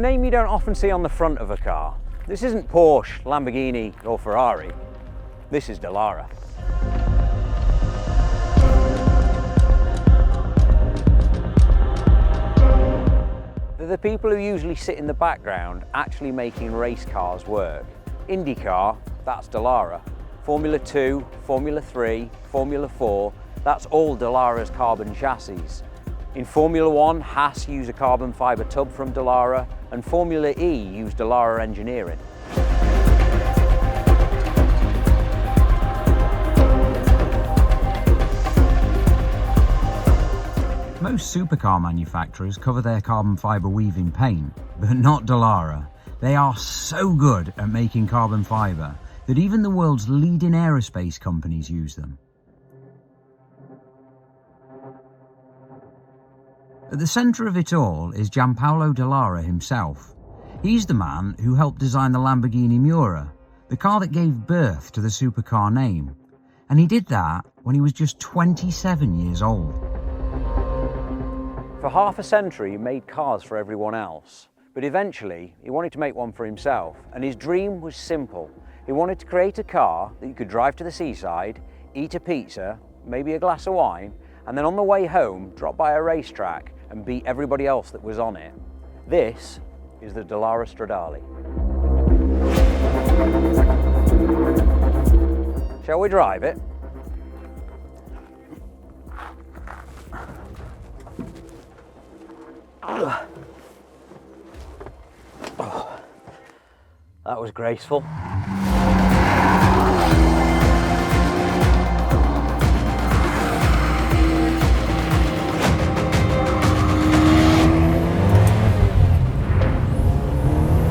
name you don't often see on the front of a car. This isn't Porsche, Lamborghini or Ferrari. This is Dallara. They're the people who usually sit in the background actually making race cars work. IndyCar, that's Dallara. Formula 2, Formula 3, Formula 4, that's all Dallara's carbon chassis. In Formula 1, Haas use a carbon fibre tub from Dallara, and Formula E use Dallara engineering. Most supercar manufacturers cover their carbon fibre weave in paint, but not Dallara. They are so good at making carbon fibre that even the world's leading aerospace companies use them. At the centre of it all is Gianpaolo Dallara himself. He's the man who helped design the Lamborghini Miura, the car that gave birth to the supercar name. And he did that when he was just 27 years old. For half a century he made cars for everyone else, but eventually he wanted to make one for himself, and his dream was simple. He wanted to create a car that you could drive to the seaside, eat a pizza, maybe a glass of wine, and then on the way home drop by a racetrack and beat everybody else that was on it. This is the Dallara Stradale. Shall we drive it? Oh, that was graceful.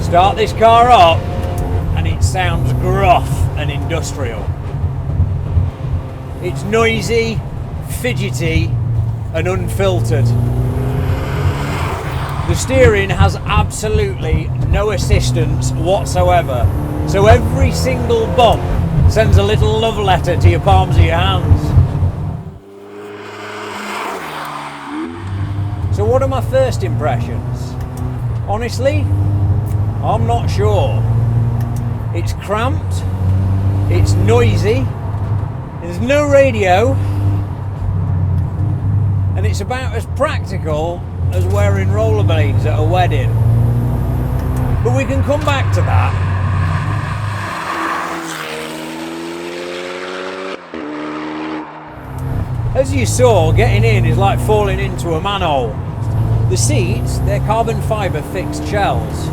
Start this car up and it sounds gruff and industrial. It's noisy, fidgety and unfiltered. The steering has absolutely no assistance whatsoever, so every single bump sends a little love letter to your palms of your hands. So what are my first impressions? Honestly, I'm not sure. It's cramped, it's noisy, there's no radio, and it's about as practical as wearing rollerblades at a wedding. But we can come back to that. As you saw, getting in is like falling into a manhole. The seats, they're carbon fibre fixed shells.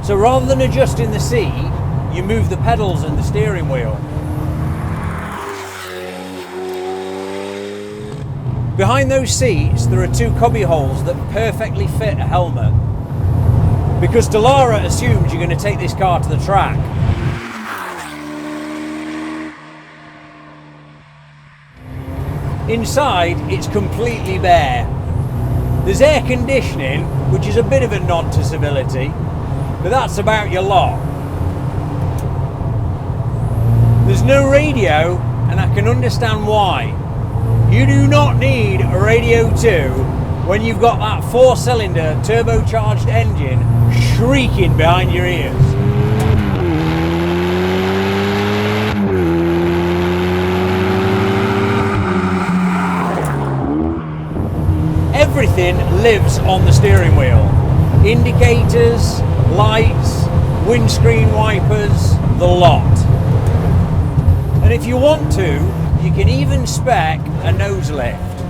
So rather than adjusting the seat, you move the pedals and the steering wheel. Behind those seats, there are two cubby holes that perfectly fit a helmet. Because Dallara assumes you're going to take this car to the track. Inside, it's completely bare. There's air conditioning, which is a bit of a nod to civility, but that's about your lot. There's no radio, and I can understand why. You do not need a Radio 2 when you've got that 4-cylinder turbocharged engine shrieking behind your ears. Everything lives on the steering wheel. Indicators, lights, windscreen wipers, the lot. And if you want to, you can even spec a nose lift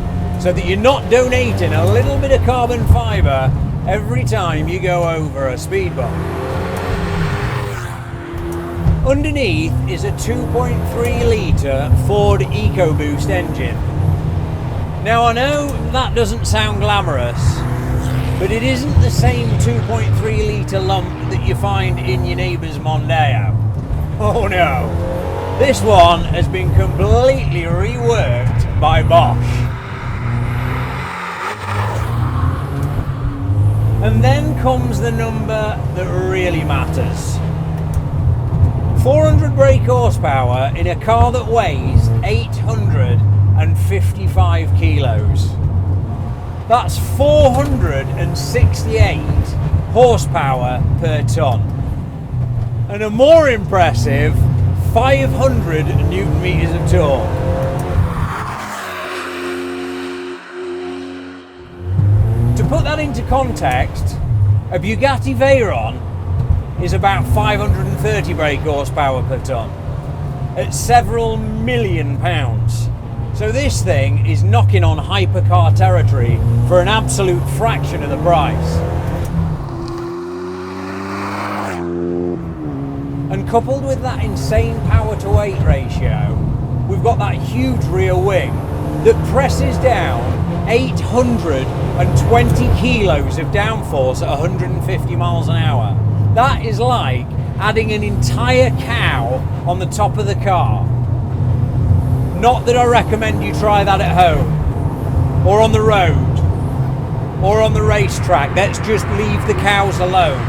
so that you're not donating a little bit of carbon fibre every time you go over a speed bump. Underneath is a 2.3 litre Ford EcoBoost engine. Now I know that doesn't sound glamorous, but it isn't the same 2.3 litre lump that you find in your neighbour's Mondeo. Oh no. This one has been completely reworked by Bosch. And then comes the number that really matters. 400 brake horsepower in a car that weighs 855 kilos. That's 468 horsepower per tonne, and a more impressive 500 newton meters of torque. To put that into context, a Bugatti Veyron is about 530 brake horsepower per tonne at several million pounds. So this thing is knocking on hypercar territory for an absolute fraction of the price. And coupled with that insane power to weight ratio, we've got that huge rear wing that presses down 820 kilos of downforce at 150 miles an hour. That is like adding an entire cow on the top of the car. Not that I recommend you try that at home, or on the road, or on the racetrack. Let's just leave the cows alone.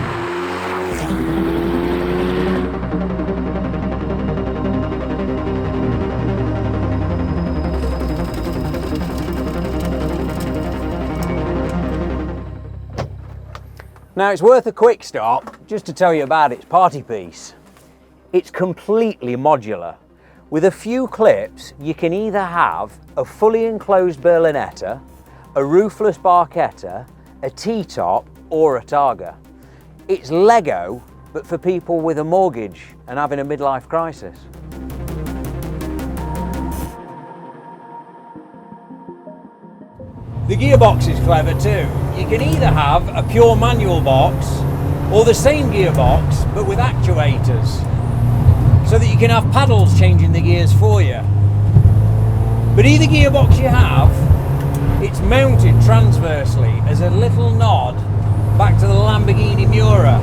Now it's worth a quick stop just to tell you about its party piece. It's completely modular. With a few clips, you can either have a fully enclosed berlinetta, a roofless barchetta, a T-top or a Targa. It's Lego, but for people with a mortgage and having a midlife crisis. The gearbox is clever too. You can either have a pure manual box or the same gearbox but with actuators, so that you can have paddles changing the gears for you. But either gearbox you have, it's mounted transversely as a little nod back to the Lamborghini Miura.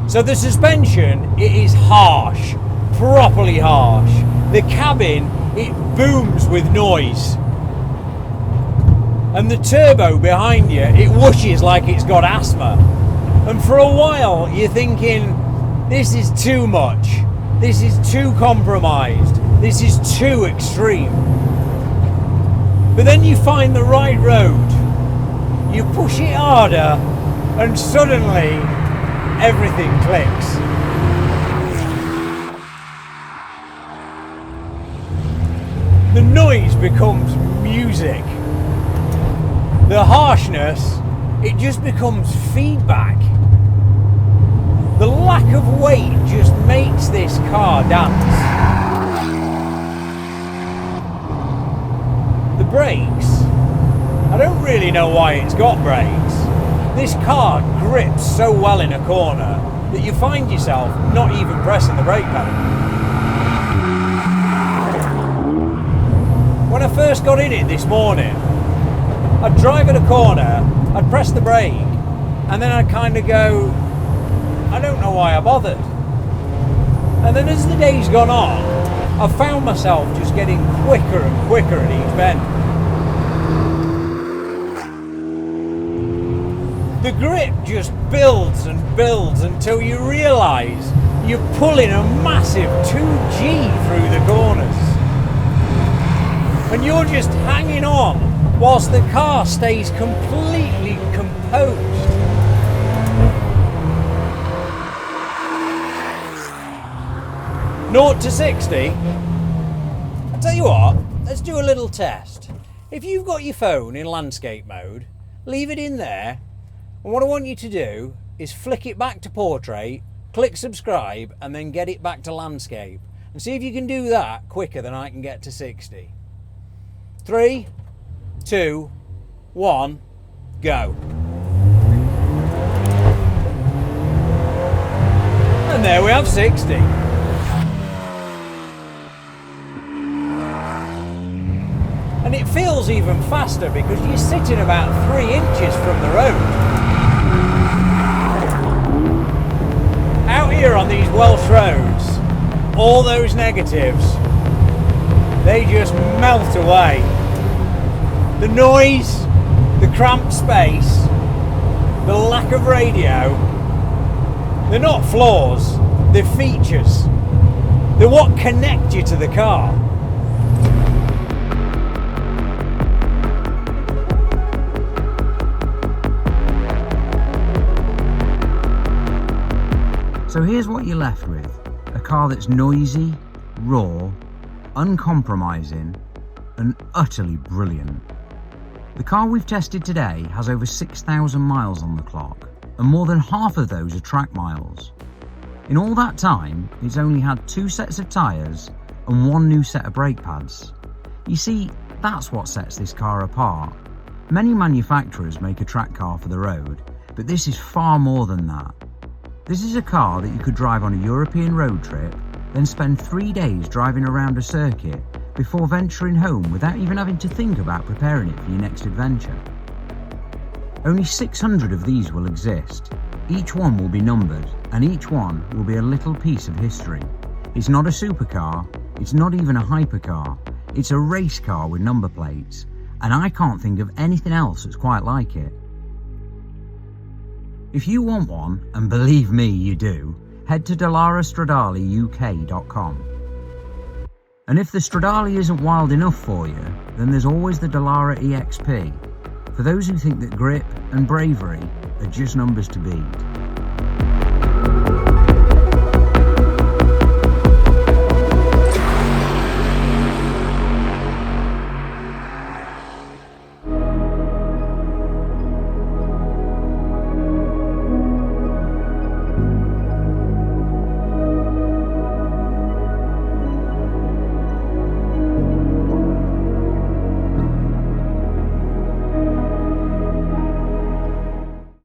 So the suspension, it is harsh, properly harsh. The cabin, it booms with noise. And the turbo behind you, it whooshes like it's got asthma. And for a while you're thinking, this is too much, this is too compromised, this is too extreme. But then you find the right road, you push it harder, and suddenly everything clicks. The noise becomes music. The harshness, it just becomes feedback. The lack of weight just makes this car dance. The brakes, I don't really know why it's got brakes. This car grips so well in a corner that you find yourself not even pressing the brake pedal. When I first got in it this morning, I'd drive at a corner, I'd press the brake, and then I'd kind of go, I don't know why I bothered. And then as the day's gone on, I've found myself just getting quicker and quicker at each bend. The grip just builds and builds until you realise you're pulling a massive 2G through the corners. And you're just hanging on whilst the car stays completely composed. 0 to 60. I'll tell you what, let's do a little test. If you've got your phone in landscape mode, leave it in there, and what I want you to do is flick it back to portrait, click subscribe, and then get it back to landscape, and see if you can do that quicker than I can get to 60. 3, 2, 1, go. And there we have 60. And it feels even faster because you're sitting about 3 inches from the road. Out here on these Welsh roads, all those negatives, they just melt away. The noise, the cramped space, the lack of radio, they're not flaws, they're features. They're what connect you to the car. So here's what you're left with, a car that's noisy, raw, uncompromising, and utterly brilliant. The car we've tested today has over 6,000 miles on the clock, and more than half of those are track miles. In all that time, it's only had 2 sets of tyres and 1 new set of brake pads. You see, that's what sets this car apart. Many manufacturers make a track car for the road, but this is far more than that. This is a car that you could drive on a European road trip, then spend 3 days driving around a circuit before venturing home without even having to think about preparing it for your next adventure. Only 600 of these will exist. Each one will be numbered, and each one will be a little piece of history. It's not a supercar, it's not even a hypercar, it's a race car with number plates, and I can't think of anything else that's quite like it. If you want one, and believe me you do, head to DallaraStradaleUK.com. And if the Stradale isn't wild enough for you, then there's always the Dallara EXP, for those who think that grip and bravery are just numbers to beat.